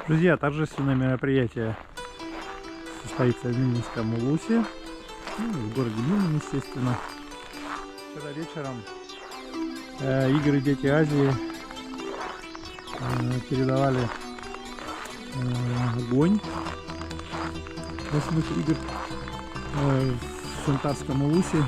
Друзья, торжественное мероприятие состоится в Мирнинском Улусе, в городе Мирнин, естественно. Вчера вечером игры «Дети Азии» передавали огонь 8 игр в Шантарском Улусе,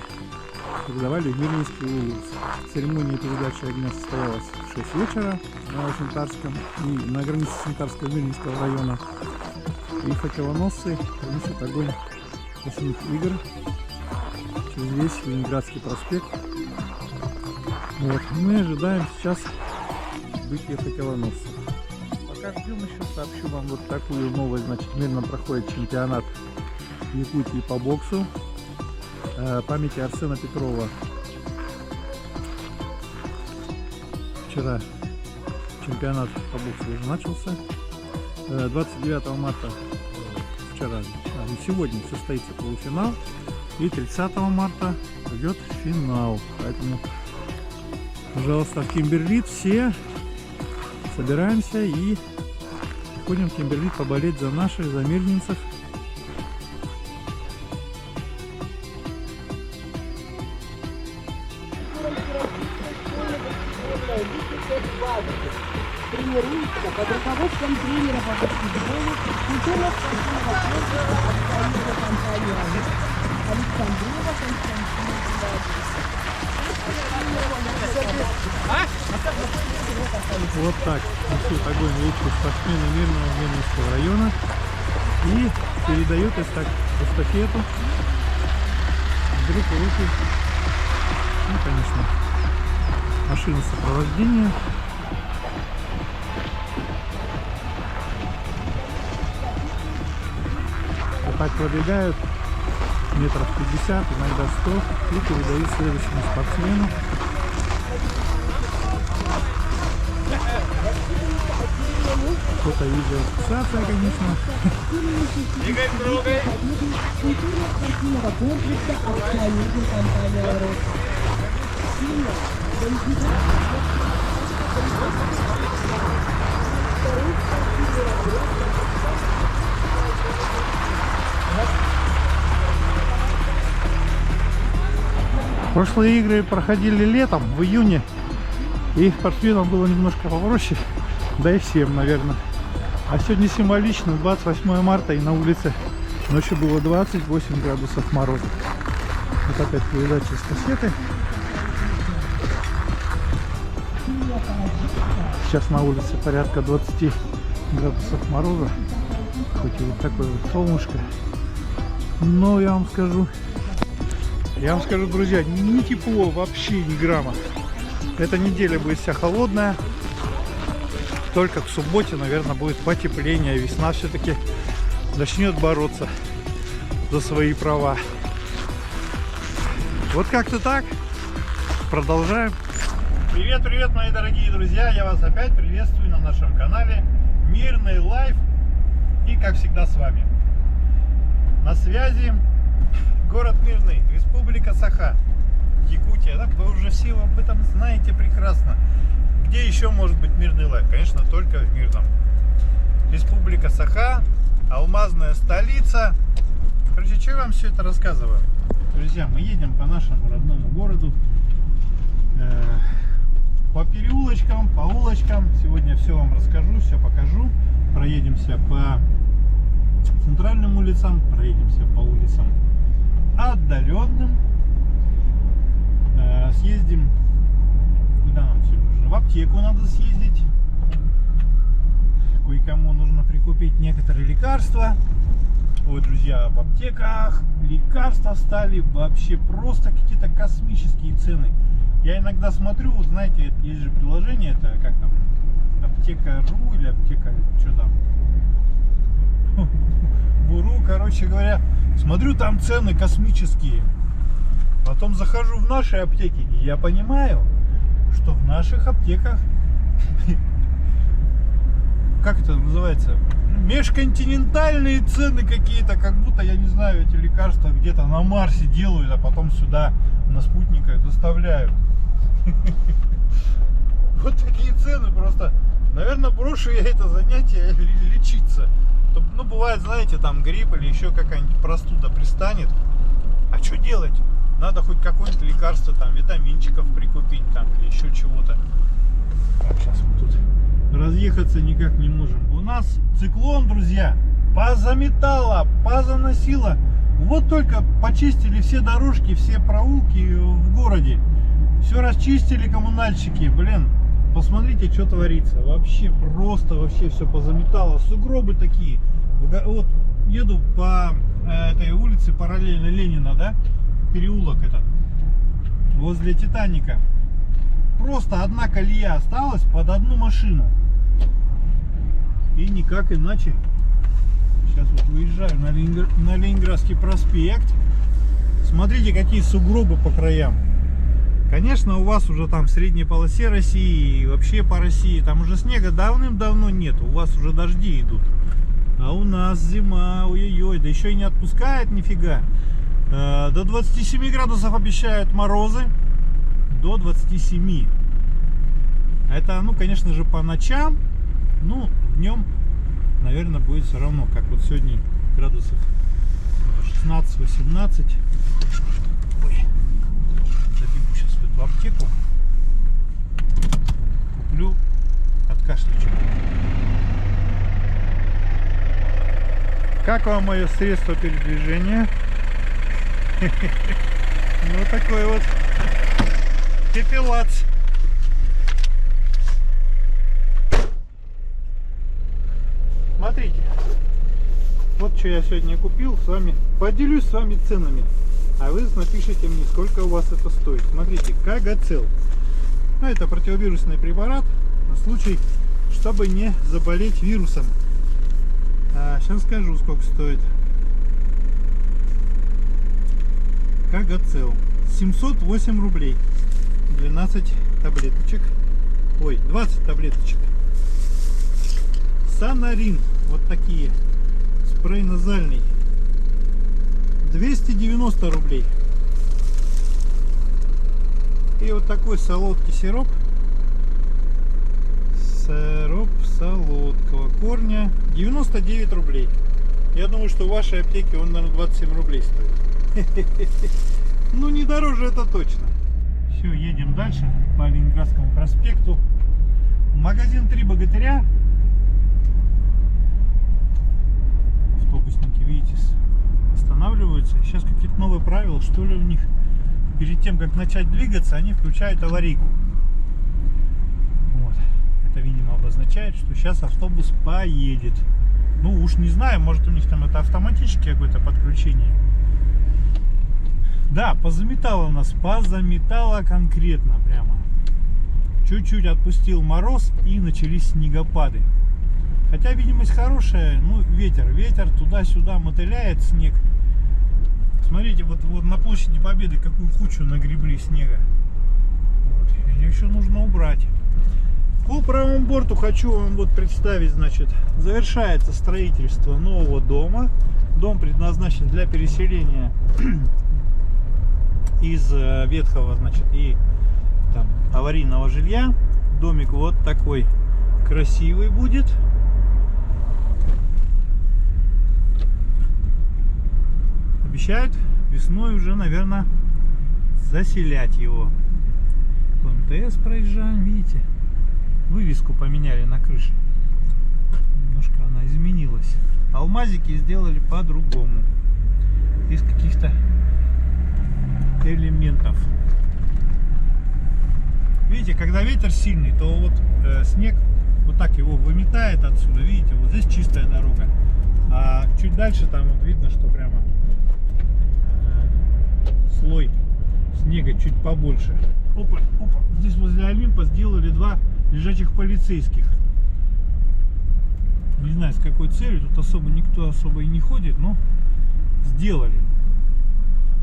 передавали в Мирнинский Улус. Церемония передачи огня состоялась в 6 вечера на Шантарском и на границе Шантарского и Мирнинского района. И факелоносцы принесут огонь 8 игр через весь Ленинградский проспект. Вот. Мы ожидаем сейчас прибытия факелоносцев. Пока ждем, еще сообщу вам вот такую новость. Значит, в Мирном проходит чемпионат Якутии по боксу. Памяти Арсена Петрова. Вчера чемпионат по боксу уже начался. 29 марта вчера, сегодня состоится полуфинал, и 30 марта идет финал. Поэтому, пожалуйста, в Кимберлит все собираемся и ходим в Кимберлит поболеть за наших, за мирнинцев. Тренируется под руководством тренера по баскетболу культурно спортивного корпуса компании Александрова Вот так несут огонь лучшие спортсмены Мирнинского района и передают эстафету из рук в руки. Ну, конечно, машины сопровождения. Вот так пробегают метров 50, иногда 100, и передают следующему спортсмену. Фото, видео, фиксация, конечно. Двигай, трогай. Культурно-спортивного комплекса акционерной компании «Арос». Прошлые игры проходили летом, в июне, и спортсменам было немножко попроще, да и всем, наверное. А сегодня символично, 28 марта, и на улице ночью было 28 градусов мороза. Вот опять передача эстафеты. Сейчас на улице порядка 20 градусов мороза, хоть и вот такое вот солнышко. Но я вам скажу, друзья, не тепло вообще, ни грамма. Эта неделя будет вся холодная. Только к субботе, наверное, будет потепление. Весна все-таки начнет бороться за свои права. Вот как-то так. Продолжаем. Привет, привет, мои дорогие друзья. Я вас опять приветствую на нашем канале Мирный Лайф. И, как всегда, с вами на связи город Мирный, Республика Саха, Якутия. Да, вы уже все об этом знаете прекрасно. Где еще может быть Мирный Лайф? Конечно, только в Мирном. Республика Саха, алмазная столица. Короче, что я вам все это рассказываю? Друзья, мы едем по нашему родному городу, по переулочкам, по улочкам. Сегодня все вам расскажу, все покажу. Проедемся по центральным улицам, проедемся по улицам отдаленным. Съездим, куда нам все нужно? В аптеку надо съездить. Кое-кому нужно прикупить некоторые лекарства. Ой, друзья, в аптеках лекарства стали вообще просто какие-то космические цены. Я иногда смотрю, вот знаете, есть же приложение, это как там, Аптека.ру или Аптека, что там, Буру, короче говоря, смотрю, там цены космические. Потом захожу в наши аптеки, и я понимаю, что в наших аптеках, как это называется, межконтинентальные цены какие-то, как будто, я не знаю, эти лекарства где-то на Марсе делают, а потом сюда на спутниках доставляют. Вот такие цены просто Наверное, брошу я это занятие лечиться. Ну, бывает, знаете, там грипп или еще какая-нибудь простуда пристанет. А что делать? Надо хоть какое-нибудь лекарство, там, витаминчиков прикупить, там, или еще чего-то. Так, сейчас мы тут разъехаться никак не можем. У нас циклон, друзья. Позаметало, позаносило. Вот только почистили все дорожки, все проулки в городе. Все расчистили коммунальщики, блин. Посмотрите, что творится. Вообще просто вообще все позаметало. Сугробы такие. Вот еду по этой улице параллельно Ленина, да? Переулок этот. Возле Титаника. Просто одна колея осталась под одну машину. И никак иначе. Сейчас вот выезжаю на Ленинградский проспект. Смотрите, какие сугробы по краям. Конечно, у вас уже там в средней полосе России и вообще по России там уже снега давным-давно нет. У вас уже дожди идут. А у нас зима, ой-ой-ой, да еще и не отпускает нифига. До 27 градусов обещают морозы. До 27. Это, ну, конечно же, по ночам. Ну, днем, наверное, будет все равно, как вот сегодня градусов 16-18. Ой, забегу сейчас в эту аптеку. Куплю откашлячек. Как вам мое средство передвижения? Ну, такой вот пепелац. Смотрите, вот что я сегодня купил, с вами поделюсь с вами ценами, а вы напишите мне, сколько у вас это стоит. Смотрите, Кагацел. Ну, это противовирусный препарат на случай, чтобы не заболеть вирусом. Сейчас скажу, сколько стоит. Кагацел. 708 рублей. 12 таблеточек. Ой, 20 таблеточек. Санарин. Вот такие. Спрей назальный. 290 рублей. И вот такой солодкий сироп. Сироп солодкого корня. 99 рублей. Я думаю, что в вашей аптеке он, наверное, 27 рублей стоит. Ну, не дороже это точно. Все, едем дальше по Ленинградскому проспекту. Магазин «Три богатыря». Автобусники, видите, останавливаются. Сейчас какие-то новые правила, что ли, у них. Перед тем, как начать двигаться, они включают аварийку. Вот. Это, видимо, обозначает, что сейчас автобус поедет. Ну, уж не знаю, может, у них там это автоматическое какое-то подключение. Да, позаметало у нас, позаметало конкретно прямо. Чуть-чуть отпустил мороз и начались снегопады. Хотя видимость хорошая, ну, ветер туда-сюда мотыляет снег. Смотрите, вот на площади Победы какую кучу нагребли снега. Вот. Ее еще нужно убрать. По правому борту хочу вам вот представить, значит, завершается строительство нового дома. Дом предназначен для переселения из ветхого, значит, и там аварийного жилья. Домик вот такой красивый будет. Обещают весной уже, наверное, заселять его. По МТС проезжаем, видите, вывеску поменяли на крыше. Немножко она изменилась. Алмазики сделали по-другому, из каких-то элементов. Видите, когда ветер сильный, то вот снег вот так его выметает отсюда. Видите, вот здесь чистая дорога, а чуть дальше там вот видно, что прямо слой снега чуть побольше. Опа, опа. Здесь возле Олимпа сделали два лежачих полицейских. Не знаю, с какой целью, тут никто особо и не ходит, но сделали.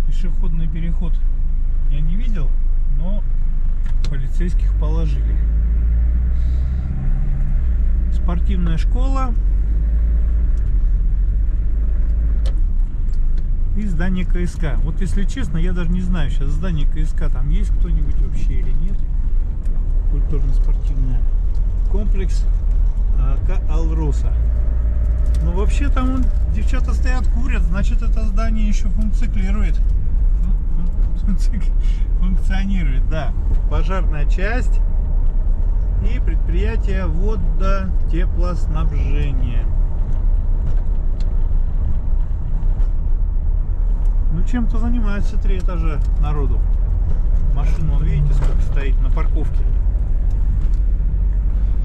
Пешеходный переход я не видел, но полицейских положили. Спортивная школа и здание КСК. Вот если честно, я даже не знаю, сейчас здание КСК там есть кто-нибудь вообще или нет. Культурно-спортивный комплекс. Алруса. Ну вообще там девчата стоят, курят, значит это здание еще функционирует. Функционирует, да. Пожарная часть и предприятие водотеплоснабжения. Ну чем-то занимаются 3 этажа народу. Машин, вон видите, сколько стоит на парковке.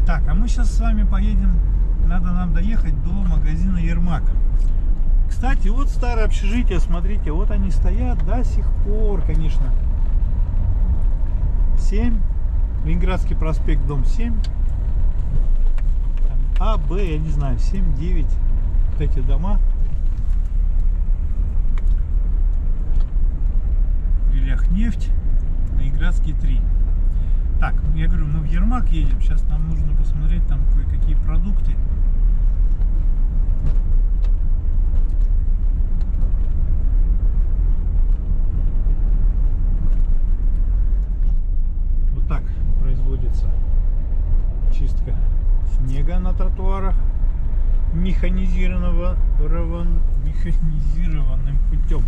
Так, а мы сейчас с вами поедем, надо нам доехать до магазина Ермак. Кстати, вот старое общежитие, смотрите, вот они стоят до сих пор, конечно. 7, Ленинградский проспект, дом 7. Там А, Б, я не знаю, 7, 9, вот эти дома. Ляхнефть, Ленинградский 3. Так, я говорю, мы в Ермак едем. Сейчас нам нужно посмотреть там кое-какие продукты. Вот так производится чистка снега на тротуарах механизированным путем.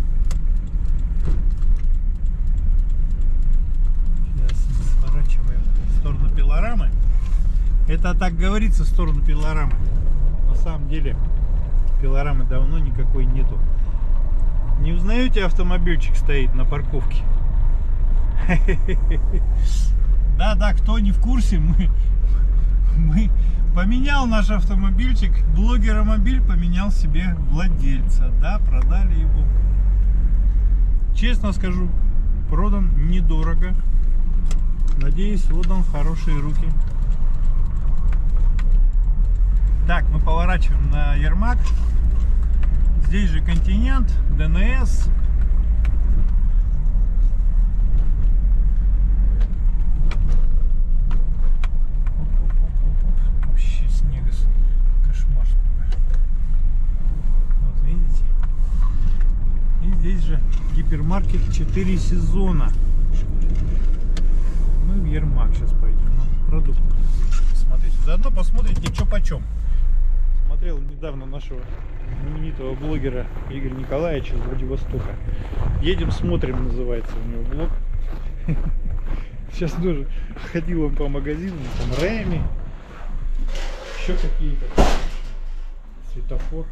Сворачиваем в сторону пилорамы. Это так говорится, в сторону пилорамы. На самом деле пилорамы давно никакой нету. Не узнаете, автомобильчик стоит на парковке? Да, кто не в курсе, мы поменял наш автомобильчик, блогеромобиль поменял себе владельца. Да, продали его. Честно скажу, продан недорого. Надеюсь, вот он в хорошие руки. Так, мы поворачиваем на Ермак. Здесь же Континент, ДНС. Вообще снега кошмар. Вот видите? И здесь же гипермаркет 4 сезона. Мы в Ермак сейчас пойдем. Ну, продукты посмотрите. Заодно посмотрите, что почем. Смотрел недавно нашего знаменитого блогера Игоря Николаевича из Владивостока. Едем, смотрим, называется у него блог. Сейчас тоже ходил он по магазинам, там Рэми, еще какие-то. Светофор.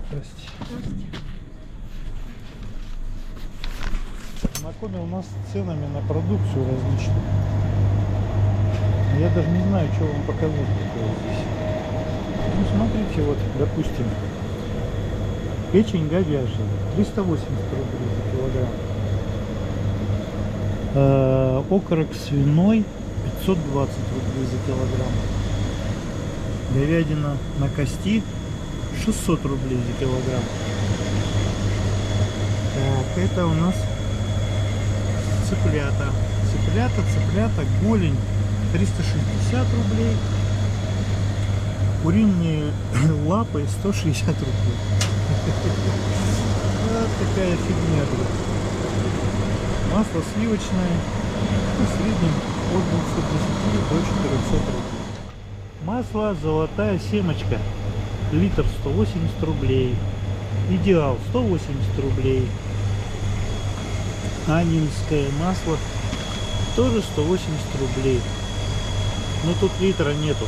Здрасте. Знакомил нас с ценами на продукцию различную. Я даже не знаю, что вам показать такое здесь. Ну, смотрите, вот, допустим, печень говяжья 380 рублей за килограмм. Окорок свиной 520 рублей за килограмм. Говядина на кости 600 рублей за килограмм. Так, это у нас цыплята. Цыплята, голень 360 рублей. Куриные лапы 160 рублей. Вот такая фигня. Масло сливочное в среднем от 210 до 400 рублей. Масло золотая семечка. Литр 180 рублей. Идеал 180 рублей. Анинское масло тоже 180 рублей. Но тут литра нету.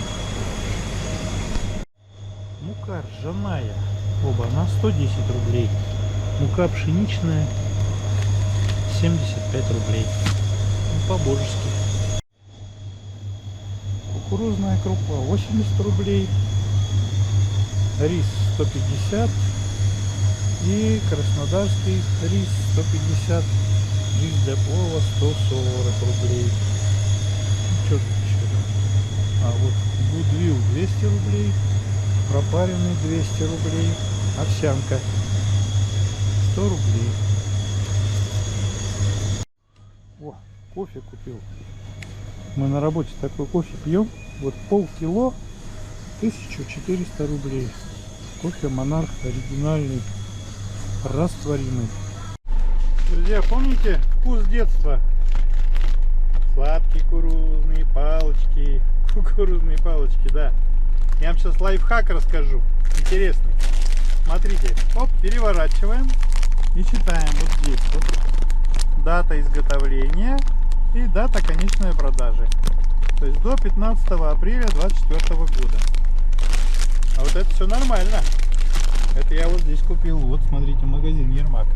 Мука ржаная. Оба на 110 рублей. Мука пшеничная 75 рублей. Ну, по-божески. Кукурузная крупа 80 рублей. Рис 150. И краснодарский рис 150. Рис для плова 140 рублей. Ну, что тут еще? А вот Гудвилл 200 рублей. Пропаренный 200 рублей. Овсянка 100 рублей. О, кофе купил. Мы на работе такой кофе пьем. Вот полкило 1400 рублей. Кофе Монарх оригинальный, растворимый. Друзья, помните вкус детства? Сладкие кукурузные палочки, Кукурузные палочки, да. Я вам сейчас лайфхак расскажу. Интересный. Смотрите. Оп, переворачиваем. И читаем вот здесь. Вот дата изготовления и дата конечной продажи. То есть до 15 апреля 2024 года. А вот это все нормально. Это я вот здесь купил. Вот смотрите, магазин Ермак.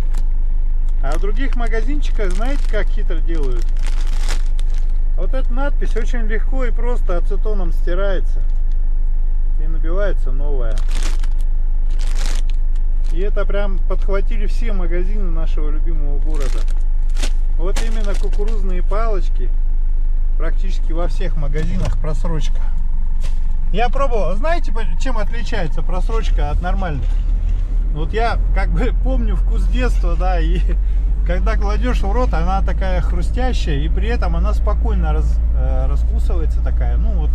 А в других магазинчиках, знаете, как хитро делают? Вот эта надпись очень легко и просто ацетоном стирается. И набивается новая. И это прям подхватили все магазины нашего любимого города. Вот именно кукурузные палочки. Практически во всех магазинах просрочка. Я пробовал. Знаете, чем отличается просрочка от нормальных? Вот я как бы помню вкус детства, да, и когда кладешь в рот, она такая хрустящая, и при этом она спокойно раскусывается такая. Ну вот,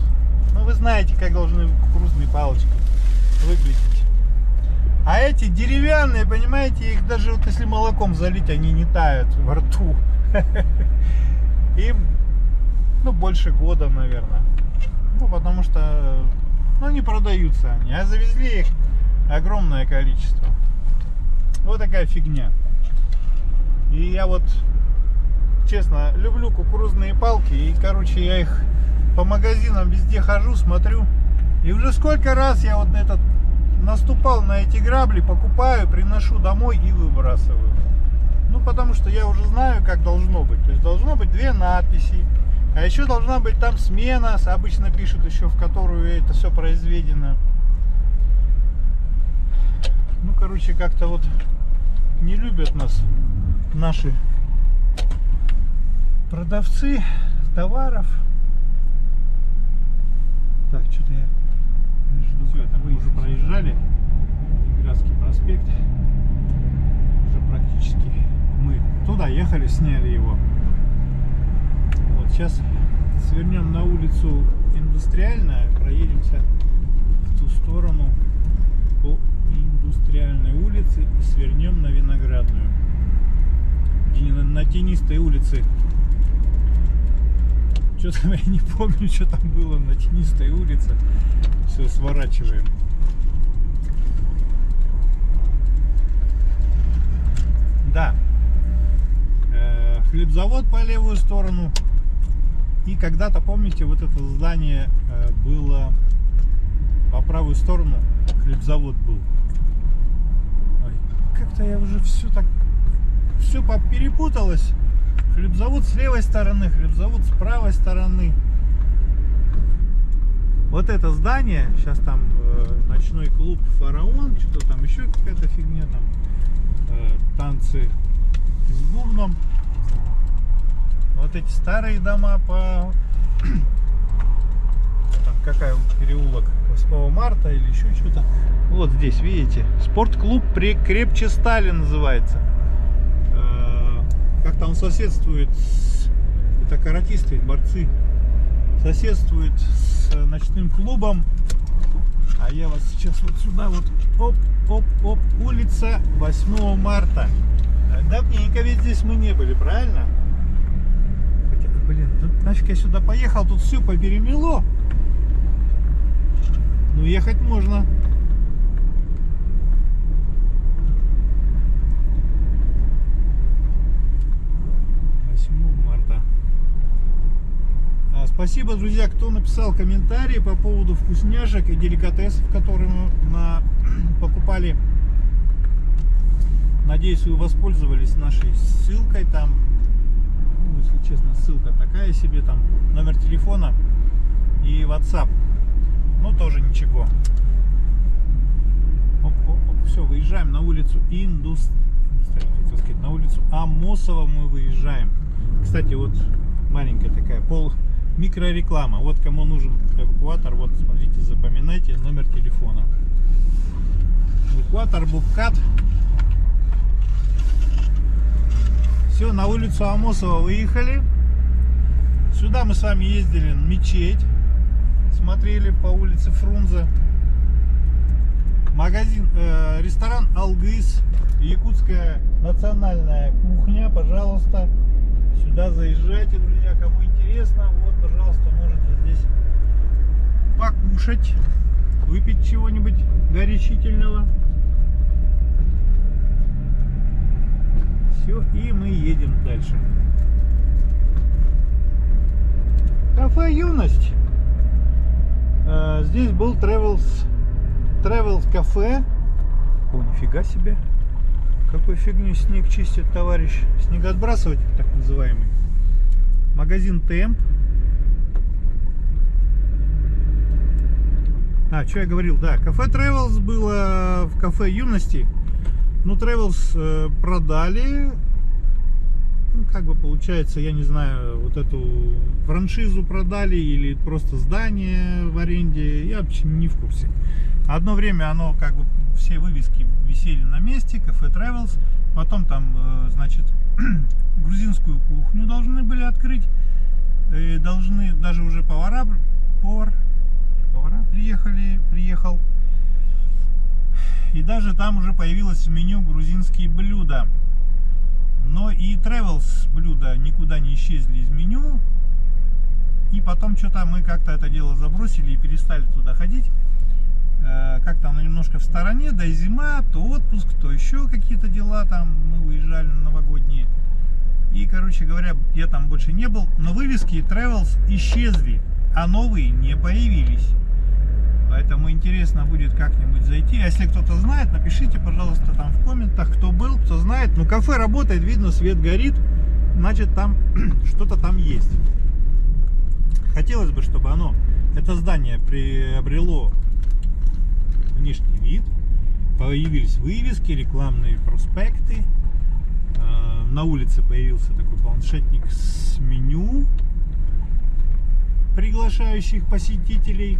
ну вы знаете, как должны кукурузные палочки выглядеть. А эти деревянные, понимаете, их даже вот если молоком залить, они не тают во рту. Им, ну, больше года, наверное. Ну, потому что, ну, не продаются они, а завезли их огромное количество. Вот такая фигня. И я вот, честно, люблю кукурузные палки. И, короче, я их по магазинам везде хожу, смотрю. И уже сколько раз я вот наступал на эти грабли, покупаю, приношу домой и выбрасываю. Ну, потому что я уже знаю, как должно быть. То есть должно быть две надписи. А еще должна быть там смена, обычно пишут еще, в которую это все произведено. Ну, короче, как-то вот не любят нас наши продавцы товаров. Так, что-то я жду. Все, это мы уже проезжали. Градский проспект. Уже практически мы туда ехали, сняли его. Вот сейчас свернем на улицу Индустриальная, проедемся в ту сторону по Индустриальной улице и свернем на Виноградную. И на тенистой улице. Что-то я не помню, что там было на тенистой улице. Все, сворачиваем. Да. Хлебзавод по левую сторону. И когда-то, помните, вот это здание было по правую сторону, хлебзавод был. Ой, как-то я уже все перепуталось. Хлебзавод с левой стороны, хлебзавод с правой стороны. Вот это здание, сейчас там ночной клуб «Фараон», что-то там еще какая-то фигня, там танцы с бубном. Вот эти старые дома по... Там какая переулок? 8 марта или еще что-то. Вот здесь, видите, спортклуб «Крепче Сталин» называется. Как-то он соседствует с... Это каратисты, борцы. Соседствует с ночным клубом. А я вас сейчас вот сюда вот... Оп, улица 8 марта. Давненько ведь здесь мы не были, правильно? Блин, тут нафиг я сюда поехал, тут все поперемело. Ну, ехать можно. Марта. Спасибо, друзья, кто написал комментарии по поводу вкусняшек и деликатесов, которые мы покупали. Надеюсь, вы воспользовались нашей ссылкой там. Если честно, ссылка такая себе, там номер телефона и WhatsApp. Ну, тоже ничего. Все, выезжаем на улицу хотел сказать, на улицу Амосова мы выезжаем. Кстати, вот маленькая такая микрореклама. Вот кому нужен эвакуатор, вот смотрите, запоминайте номер телефона. Эвакуатор Буккат. Все, на улицу Амосова выехали. Сюда мы с вами ездили на мечеть. Смотрели по улице Фрунзе. Магазин, ресторан Алгыс. Якутская национальная кухня. Пожалуйста, сюда заезжайте, друзья. Кому интересно, вот, пожалуйста, можете здесь покушать, выпить чего-нибудь горячительного. Все, и мы едем дальше. Кафе «Юность». Здесь был Travels кафе. О, нифига себе. Какой фигню снег чистит товарищ. Снегоотбрасыватель так называемый. Магазин Темп. Что я говорил? Да, кафе Travels было в кафе «Юности». Ну, Travels продали. Ну, как бы получается, я не знаю, вот эту франшизу продали или просто здание в аренде. Я вообще не в курсе. Одно время оно как бы все вывески висели на месте, кафе Travels. Потом там, значит, грузинскую кухню должны были открыть. И должны даже уже повара приехал. И даже там уже появилось в меню грузинские блюда. Но и Travels блюда никуда не исчезли из меню. И потом что-то мы как-то это дело забросили и перестали туда ходить. Как-то оно немножко в стороне, да и зима, то отпуск, то еще какие-то дела там. Мы уезжали на новогодние. И, короче говоря, я там больше не был. Но вывески Travels исчезли, а новые не появились. Поэтому интересно будет как-нибудь зайти. А если кто-то знает, напишите, пожалуйста, там в комментах, кто был, кто знает. Ну, кафе работает, видно, свет горит. Значит, там что-то там есть. Хотелось бы, чтобы это здание приобрело внешний вид. Появились вывески, рекламные проспекты. На улице появился такой планшетник с меню, приглашающих посетителей.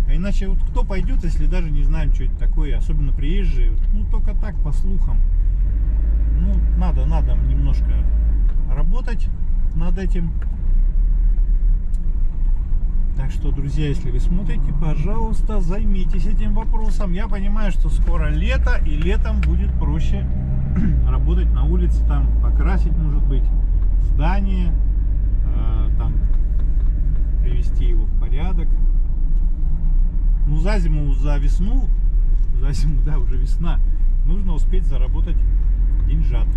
А иначе вот кто пойдет, если даже не знаем, что это такое, особенно приезжие, ну только так, по слухам. Ну, надо немножко работать над этим. Так что, друзья, если вы смотрите, пожалуйста, займитесь этим вопросом. Я понимаю, что скоро лето, и летом будет проще работать на улице, там покрасить, может быть, здание, там привести его в порядок. Ну, за зиму, за зиму, да, уже весна, нужно успеть заработать деньжат.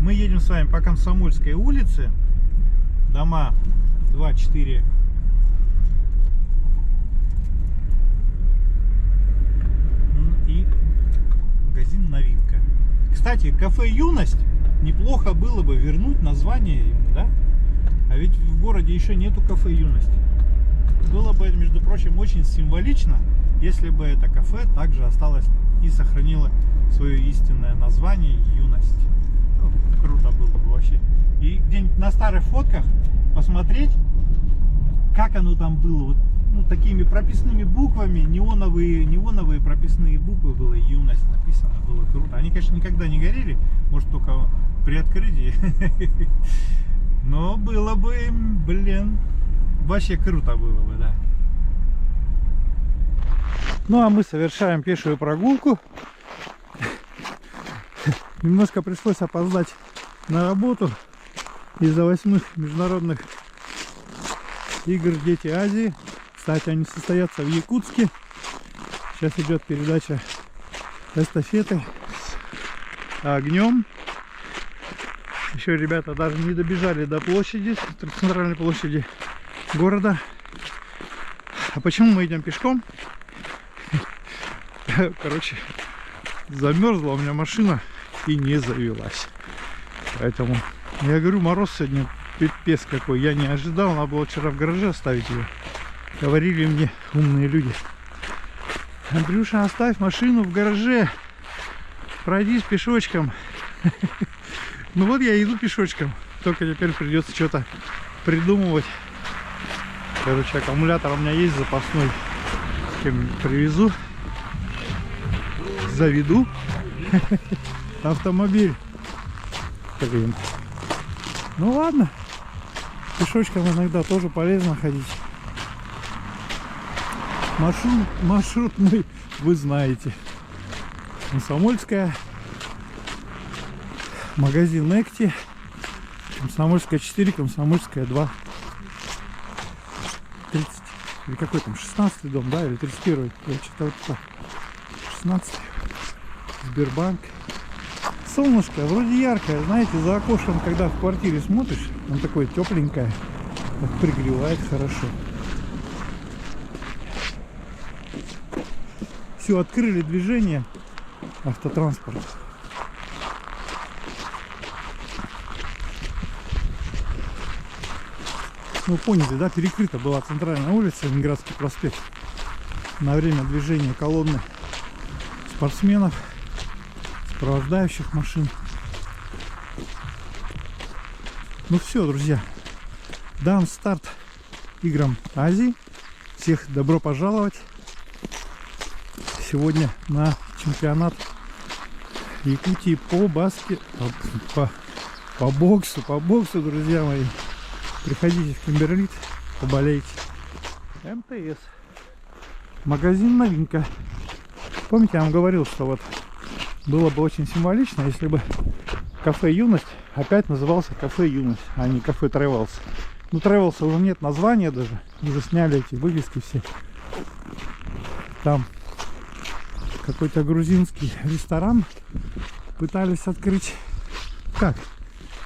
Мы едем с вами по Комсомольской улице, дома 2-4. И магазин «Новинка». Кстати, кафе «Юность» неплохо было бы вернуть название ему, да? А ведь в городе еще нету кафе «Юность». Было бы, между прочим, очень символично, если бы это кафе также осталось и сохранило свое истинное название «Юность». Ну, круто было бы вообще. И где-нибудь на старых фотках посмотреть, как оно там было. Вот, ну, такими прописными буквами, неоновые прописные буквы было, «Юность» написано, было круто. Они, конечно, никогда не горели, может, только при открытии. Но было бы, блин, вообще круто было бы, да. Ну, а мы совершаем пешую прогулку. Немножко пришлось опоздать на работу из-за 8-х международных игр «Дети Азии». Кстати, они состоятся в Якутске. Сейчас идет передача эстафеты с огнем. Еще ребята даже не добежали до площади, центральной площади города. А почему мы идем пешком? Короче, замерзла у меня машина и не завелась. Поэтому, я говорю, мороз сегодня пипец какой. Я не ожидал, надо было вчера в гараже оставить ее. Говорили мне умные люди: Андрюша, оставь машину в гараже, пройдись пешочком. Ну вот я иду пешочком, только теперь придется что-то придумывать. Короче, аккумулятор у меня есть запасной, чем привезу, заведу автомобиль. Блин. Ну ладно, пешочком иногда тоже полезно ходить. Маршрут мой вы знаете. Комсомольская, магазин Экти, Комсомольская 4, Комсомольская 2, 30. Или какой там, 16-й дом, да, или 31-й. Я что-то вот так. 16-й. Сбербанк. Солнышко вроде яркое, знаете, за окошком, когда в квартире смотришь, он такое тепленькое, так пригревает хорошо. Все, открыли движение, автотранспорт. Ну, поняли, да, перекрыта была центральная улица, Ленинградский проспект, на время движения колонны спортсменов, сопровождающих машин. Ну все, друзья, дан старт играм Азии. Всех добро пожаловать сегодня на чемпионат Якутии по боксу, друзья мои. Приходите в Кимберлит, поболейте. МТС. Магазин новинка. Помните, я вам говорил, что вот было бы очень символично, если бы кафе Юность опять назывался кафе Юность, а не кафе Тревелс. Ну, Тревелс уже нет названия даже. Уже сняли эти вывески все. Там какой-то грузинский ресторан пытались открыть. Как?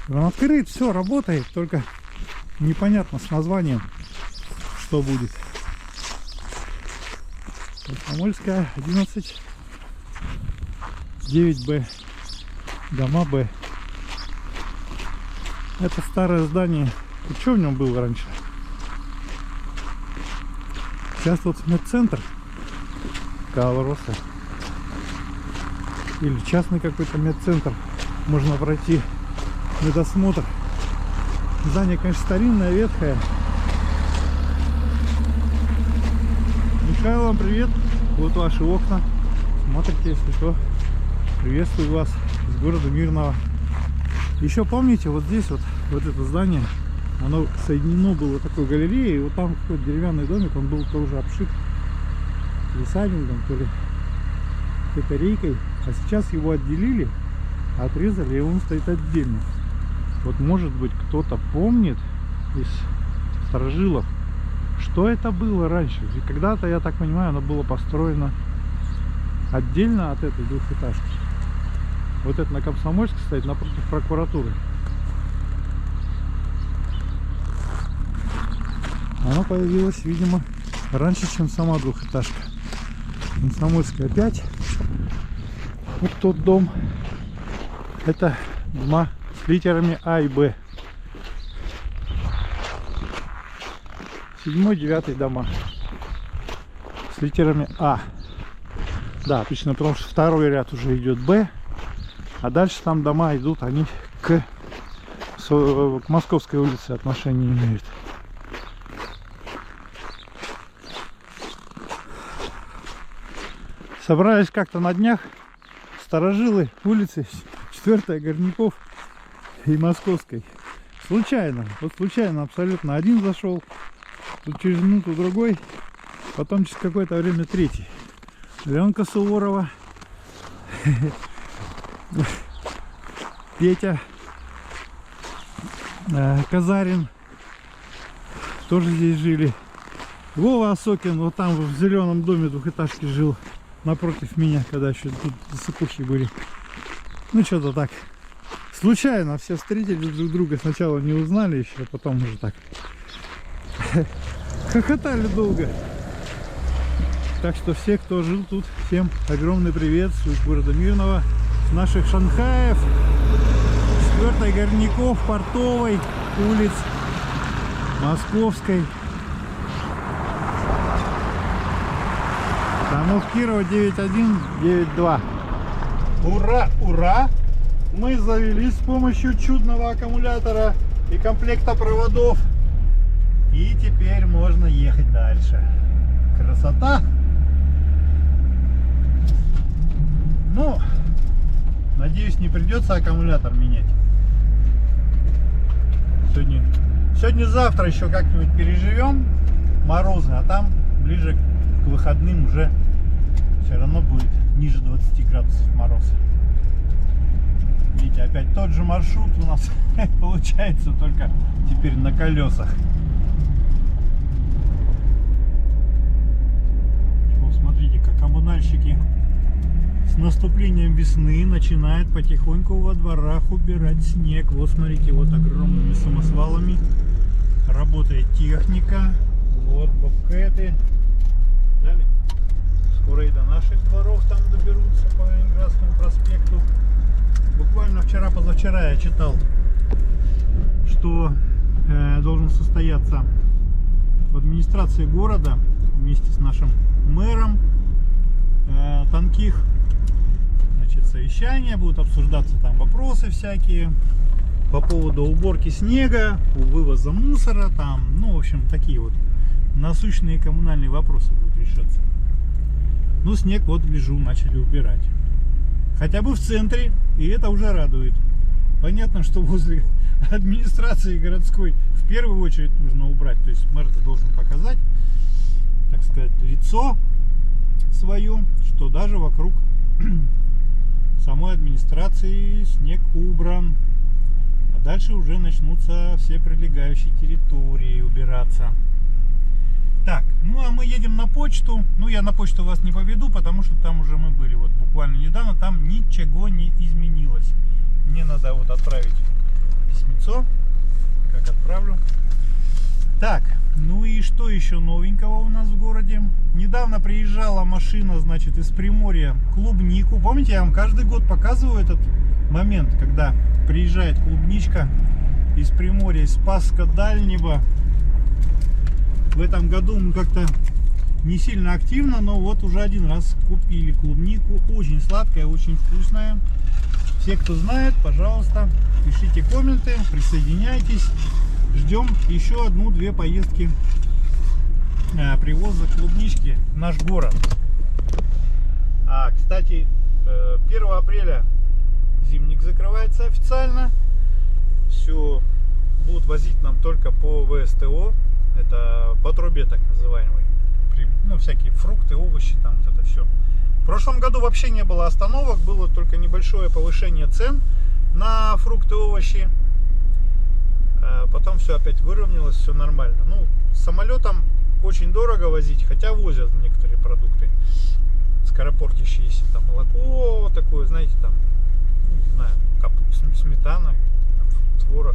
Он открыт, все работает, только непонятно с названием, что будет. Комсомольская, 11, 9Б, дома Б. Это старое здание. И что в нем было раньше? Сейчас вот медцентр Калроса. Или частный какой-то медцентр. Можно пройти медосмотр. Здание, конечно, старинное, ветхое. Михаил, вам привет. Вот ваши окна. Смотрите, если что. Приветствую вас из города Мирного. Еще помните, вот здесь вот это здание, оно соединено было такой галереей. И вот там какой-то деревянный домик, он был тоже обшит лисайнингом, то ли какой-то рейкой. А сейчас его отделили, отрезали, и он стоит отдельно. Вот, может быть, кто-то помнит из старожилов, что это было раньше. Ведь когда-то, я так понимаю, оно было построено отдельно от этой двухэтажки. Вот это на Комсомольской стоит, напротив прокуратуры. Оно появилось, видимо, раньше, чем сама двухэтажка. Комсомольская 5. Вот тот дом. Это дома с литерами А и Б. 7-й, 9-й дома с литерами А. Да, отлично, потому что второй ряд уже идет Б, а дальше там дома идут, они к Московской улице отношения имеют. Собрались как-то на днях старожилы улицы 4-я, Горняков и Московской. Случайно, вот случайно абсолютно. Один зашел, тут через минуту другой, потом через какое-то время третий. Ленка Суворова, Петя Казарин тоже здесь жили. Вова Осокин вот там в зеленом доме двухэтажки жил напротив меня, когда еще тут засыпухи были. Ну что-то так случайно все встретили друг друга, сначала не узнали еще, а потом уже так хохотали долго. Так что все, кто жил тут, всем огромный привет с города Мирного, с наших Шанхаев, 4-й, Горняков, Портовой, улиц, Московской, домов Кирова 9.1, 9.2. Ура, ура! Мы завелись с помощью чудного аккумулятора и комплекта проводов. И теперь можно ехать дальше. Красота! Ну, надеюсь, не придется аккумулятор менять. Сегодня-завтра еще как-нибудь переживем морозы, а там ближе к выходным уже все равно будет ниже 20 градусов мороз. Видите, опять тот же маршрут у нас получается, только теперь на колесах. коммунальщики с наступлением весны начинают потихоньку во дворах убирать снег. Вот смотрите, вот огромными самосвалами работает техника. Вот бобкэты. Далее. Скоро и до наших дворов там доберутся по Ленинградскому проспекту. Буквально вчера-позавчера я читал, что должен состояться в администрации города вместе с нашим мэром Танких, значит, совещания, будут обсуждаться там вопросы всякие по поводу уборки снега, вывоза мусора, там, ну, в общем, такие вот насущные коммунальные вопросы будут решаться. Ну, снег, вот, гляжу, начали убирать. Хотя бы в центре, и это уже радует. Понятно, что возле администрации городской в первую очередь нужно убрать. То есть мэр должен показать, так сказать, лицо свое, что даже вокруг самой администрации снег убран. А дальше уже начнутся все прилегающие территории убираться. Так, ну а мы едем на почту. Ну, я на почту вас не поведу, потому что там уже мы были. Вот буквально недавно, там ничего не изменилось. Мне надо вот отправить письмецо. Как отправлю? Так, ну и что еще новенького у нас в городе? Недавно приезжала машина, значит, из Приморья клубнику. Помните, я вам каждый год показываю этот момент, когда приезжает клубничка из Приморья, из Спасска Дальнего. В этом году мы как-то не сильно активно, но вот уже один раз купили клубнику. Очень сладкая, очень вкусная. Все, кто знает, пожалуйста, пишите комменты, присоединяйтесь. Ждем еще одну-две поездки привоза клубнички в наш город. Кстати, 1 апреля зимник закрывается официально. Все будут возить нам только по ВСТО. Это по трубе, так называемый. Ну, всякие фрукты, овощи, там вот это все. В прошлом году вообще не было остановок, было только небольшое повышение цен на фрукты, овощи. Потом все опять выровнялось, все нормально. Ну, самолетом очень дорого возить, хотя возят некоторые продукты скоропортящиеся, там молоко такое, знаете, там, не знаю, сметана, творог.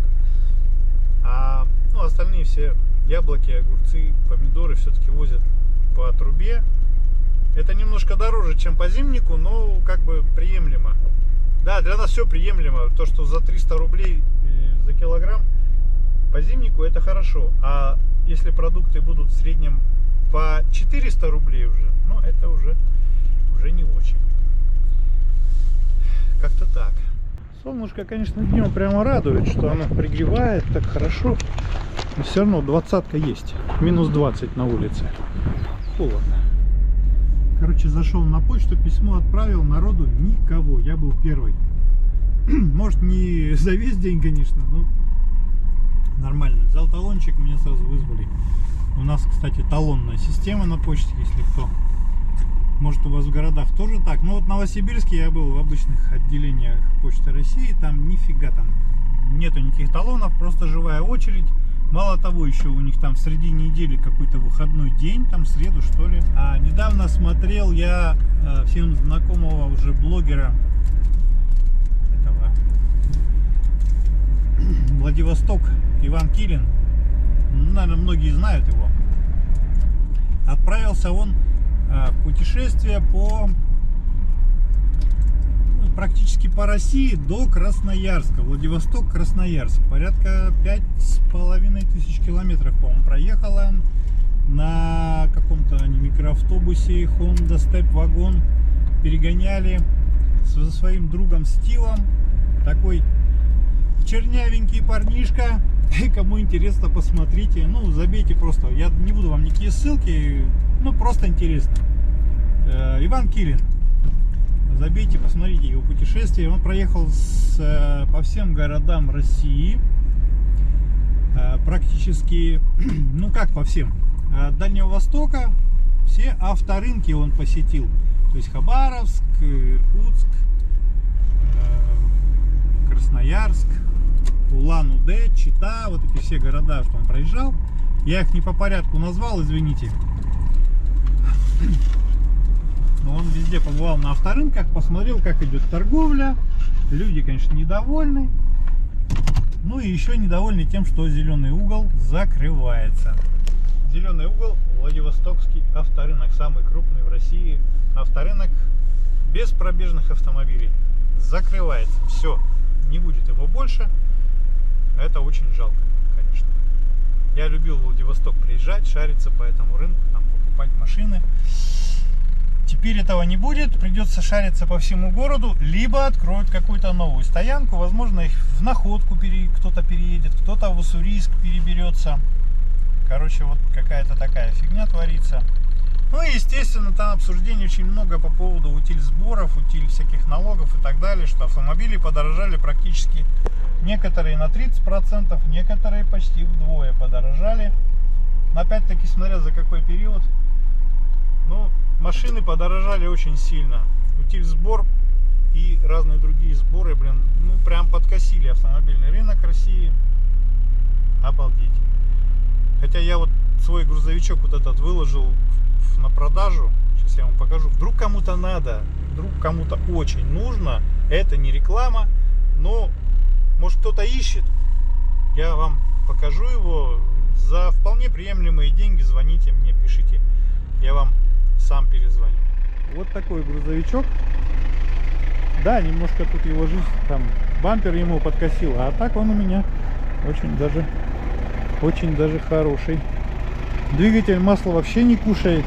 Ну, остальные все яблоки, огурцы, помидоры все-таки возят по трубе. Это немножко дороже, чем по зимнику, но как бы приемлемо. Да, для нас все приемлемо. То, что за 300 рублей за килограмм по зимнику, это хорошо. А если продукты будут в среднем по 400 рублей уже, ну это уже не очень. Как-то так. Солнышко, конечно, днем прямо радует, что оно пригревает так хорошо. Но все равно 20-ка есть. Минус 20 на улице. Холодно. Короче, зашел на почту, письмо отправил, народу никого. Я был первый. Может, не за весь день, конечно, но нормально. Взял талончик, меня сразу вызвали. У нас, кстати, талонная система на почте, если кто. Может, у вас в городах тоже так. Ну вот в Новосибирске я был в обычных отделениях Почты России. Там нифига там нету никаких талонов, просто живая очередь. Мало того, еще у них там в середине недели какой-то выходной день, там среду что ли. А недавно смотрел я всем знакомого уже блогера этого Владивосток, Иван Килин. Наверное, многие знают его. Отправился он в путешествие практически по России до Красноярска. Владивосток, Красноярск. Порядка 5500 километров, по-моему, проехала на каком-то микроавтобусе Honda Step Wagon. Перегоняли со своим другом Стивом. Такой чернявенький парнишка. Кому интересно, посмотрите. Ну, забейте просто. Я не буду вам никакие ссылки. Ну, просто интересно. Иван Килин. Забейте, посмотрите его путешествие. Он проехал по всем городам России. Практически, ну как по всем. От Дальнего Востока все авторынки он посетил. То есть Хабаровск, Иркутск, Красноярск, Улан-Удэ, Чита. Вот эти все города, что он проезжал. Я их не по порядку назвал, извините. Но он везде побывал на авторынках, посмотрел, как идет торговля. Люди, конечно, недовольны. Ну и еще недовольны тем, что Зеленый угол закрывается. Зеленый угол, Владивостокский авторынок, самый крупный в России авторынок без пробежных автомобилей, закрывается. Все, не будет его больше. Это очень жалко, конечно. Я любил в Владивосток приезжать, шариться по этому рынку, там покупать машины. Теперь этого не будет, придется шариться по всему городу, либо откроют какую-то новую стоянку, возможно, их в Находку кто-то переедет, кто-то в Уссурийск переберется. Короче, вот какая-то такая фигня творится. Ну и, естественно, там обсуждений очень много по поводу утиль-сборов, утиль всяких налогов и так далее, что автомобили подорожали практически, некоторые на 30%, некоторые почти вдвое подорожали. Но опять-таки, смотря за какой период, ну, машины подорожали очень сильно. Утиль-сбор и разные другие сборы, блин, ну, прям подкосили автомобильный рынок России. Обалдеть. Хотя я вот свой грузовичок вот этот выложил на продажу. Сейчас я вам покажу. Вдруг кому-то надо, вдруг кому-то очень нужно. Это не реклама, но может кто-то ищет. Я вам покажу его за вполне приемлемые деньги. Звоните мне, пишите. Я вам сам перезвоню. Вот такой грузовичок. Да, немножко тут его жизнь, там бампер ему подкосил, а так он у меня очень даже хороший. Двигатель масло вообще не кушает.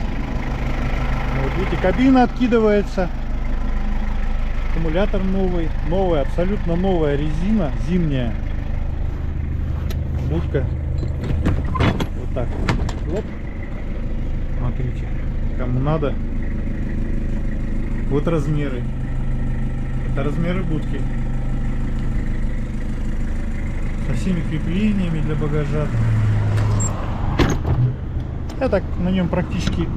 Вот видите, кабина откидывается. Аккумулятор новый. Новая, абсолютно новая резина. Зимняя. Будка. Вот так. Оп. Смотрите. Кому надо. Вот размеры. Это размеры будки. Со всеми креплениями для багажа. Я так на нем практически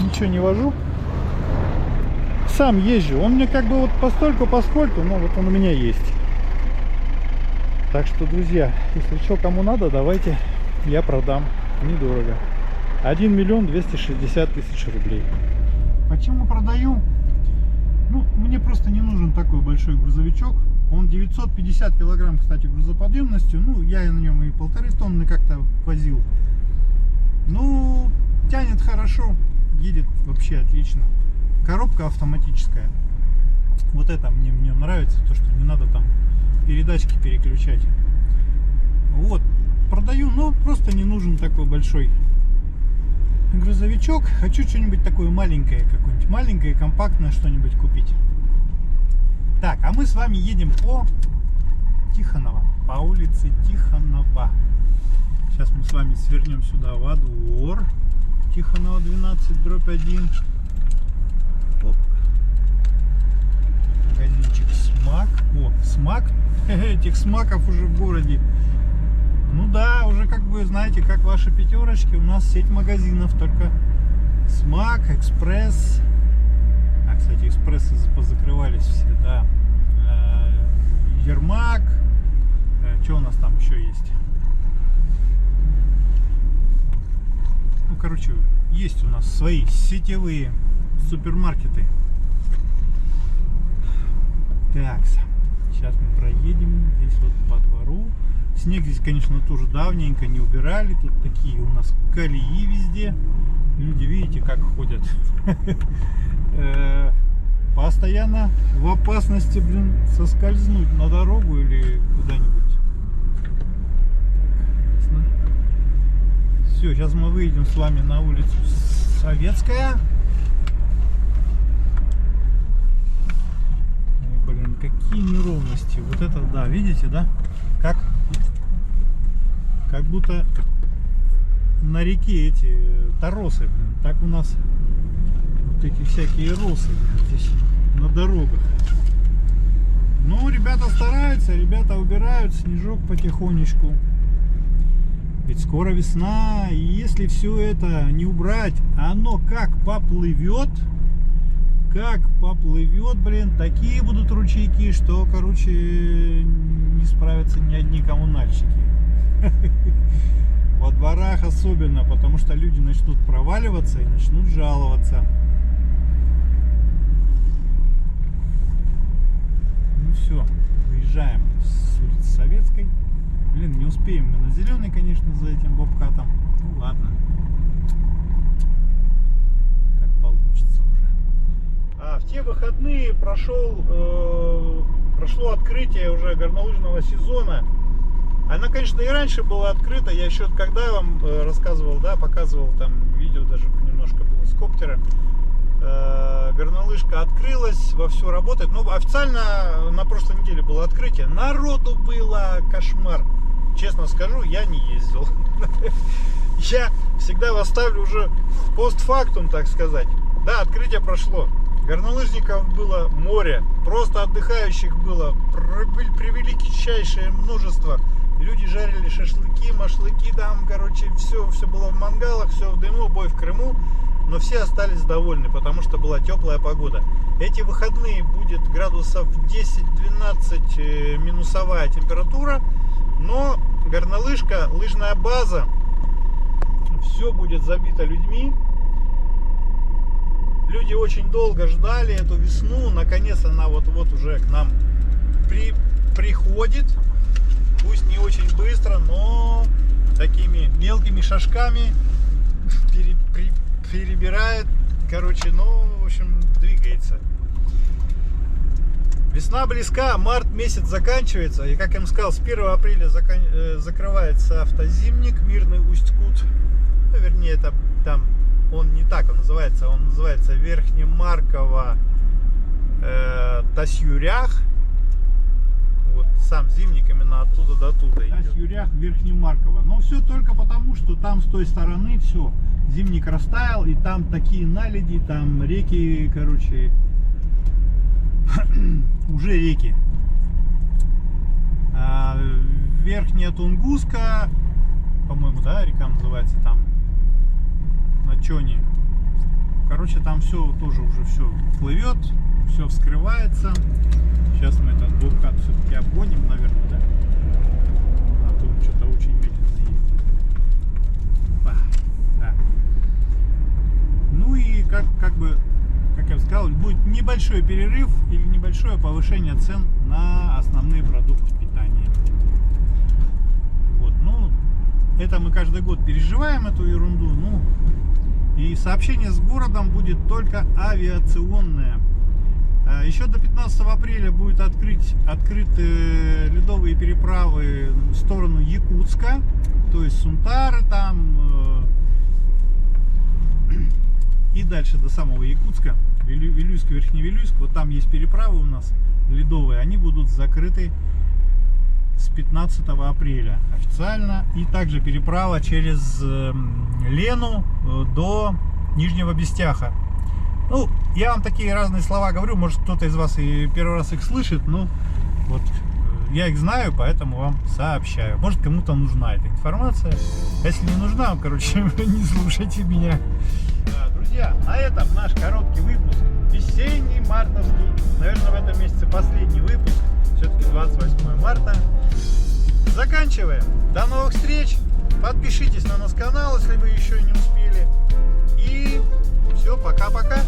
ничего не вожу. Сам езжу. Он мне как бы вот постольку, поскольку, но вот он у меня есть. Так что, друзья, если что, кому надо, давайте, я продам. Недорого. 1 260 000 рублей. Почему продаю? Ну, мне просто не нужен такой большой грузовичок. Он 950 килограмм, кстати, грузоподъемностью. Ну, я на нем и 1,5 тонны как-то возил. Ну, тянет хорошо, едет вообще отлично. Коробка автоматическая. Вот это мне в нем нравится, то что не надо там передачки переключать. Вот, продаю, но просто не нужен такой большой грузовичок. Хочу что-нибудь такое маленькое, какое-нибудь маленькое, компактное что-нибудь купить. Так, а мы с вами едем по Тихонова, по улице Тихонова. Сейчас мы с вами свернем сюда во двор Тихонова 12/1. Оп. Магазинчик Смак. О, Смак. Этих смаков уже в городе. Ну да, уже как бы знаете, как ваши пятерочки, у нас сеть магазинов, только Смак, Экспресс. А, кстати, Экспрессы позакрывались все, да. Ермак. Что у нас там еще есть? Ну, короче, есть у нас свои сетевые супермаркеты. Так, сейчас мы проедем здесь вот по двору. Снег здесь, конечно, тоже давненько не убирали. Тут такие у нас колеи везде. Люди, видите, как ходят. Постоянно в опасности, блин, соскользнуть на дорогу или куда-нибудь. Все, сейчас мы выйдем с вами на улицу Советская. Ой, блин, какие неровности. Вот это, да, видите, да? Как будто на реке эти торосы, блин. Так у нас вот эти всякие росы, блин, здесь на дорогах. Но ребята стараются, ребята убирают снежок потихонечку. Ведь скоро весна, и если все это не убрать, оно как поплывет, блин, такие будут ручейки, что, короче, не справятся ни одни коммунальщики. Во дворах особенно, потому что люди начнут проваливаться и начнут жаловаться. Ну все, выезжаем с улицы Советской. Блин, не успеем мы на зеленый, конечно, за этим бобкатом. Ну ладно. Как получится уже. В те выходные прошло открытие уже горнолыжного сезона. Она, конечно, и раньше была открыта. Я еще когда вам рассказывал, да, показывал там видео, даже немножко было с коптера. Горнолыжка открылась, вовсю работает. Но официально на прошлой неделе было открытие. Народу было кошмар. Честно скажу, я не ездил. Я всегда вас ставлю уже постфактум, так сказать. Да, открытие прошло. Горнолыжников было море. Просто отдыхающих было превеличайшее множество. Люди жарили шашлыки, машлыки там, короче, все было в мангалах, все в дыму, бой в Крыму. Но все остались довольны, потому что была теплая погода. Эти выходные будет градусов 10-12 минусовая температура. Но горнолыжка, лыжная база, все будет забито людьми. Люди очень долго ждали эту весну. Наконец она вот уже к нам приходит. Пусть не очень быстро, но такими мелкими шажками перебирает. Короче, в общем, двигается. Весна близка, март месяц заканчивается. И, как я вам сказал, с 1 апреля закрывается автозимник Мирный Усть-Кут. Ну, вернее, это там он не так, он называется Верхнемарково Тасюрях. Вот сам зимник именно оттуда до туда идет. Тасюрях, Верхнемарково. Но все только потому, что там с той стороны все. Зимник растаял, и там такие наледи, там реки, короче, уже реки. Верхняя Тунгуска, по-моему, да, река называется там, на Чоне. Короче, там все тоже уже все плывет, все вскрывается. Сейчас мы этот бобкат все-таки обгоним, наверное, да? А то он что-то очень медленно ездит. Да. Ну и как я сказал, будет небольшой перерыв или небольшое повышение цен на основные продукты питания. Вот, это мы каждый год переживаем эту ерунду. И сообщение с городом будет только авиационное. Еще до 15 апреля будет открыты ледовые переправы в сторону Якутска, то есть Сунтары там и дальше до самого Якутска, Вилюйск, Верхневилюйск. Вот там есть переправы у нас ледовые, они будут закрыты с 15 апреля официально. И также переправа через Лену до Нижнего Бестяха. Я вам такие разные слова говорю, может кто-то из вас и первый раз их слышит, вот я их знаю, поэтому вам сообщаю. Может кому-то нужна эта информация. Если не нужна, не слушайте меня. Друзья, на этом наш короткий выпуск, весенний, мартовский, наверное, в этом месяце последний выпуск, все-таки 28 марта. Заканчиваем. До новых встреч. Подпишитесь на наш канал, если вы еще не успели. И все, пока-пока.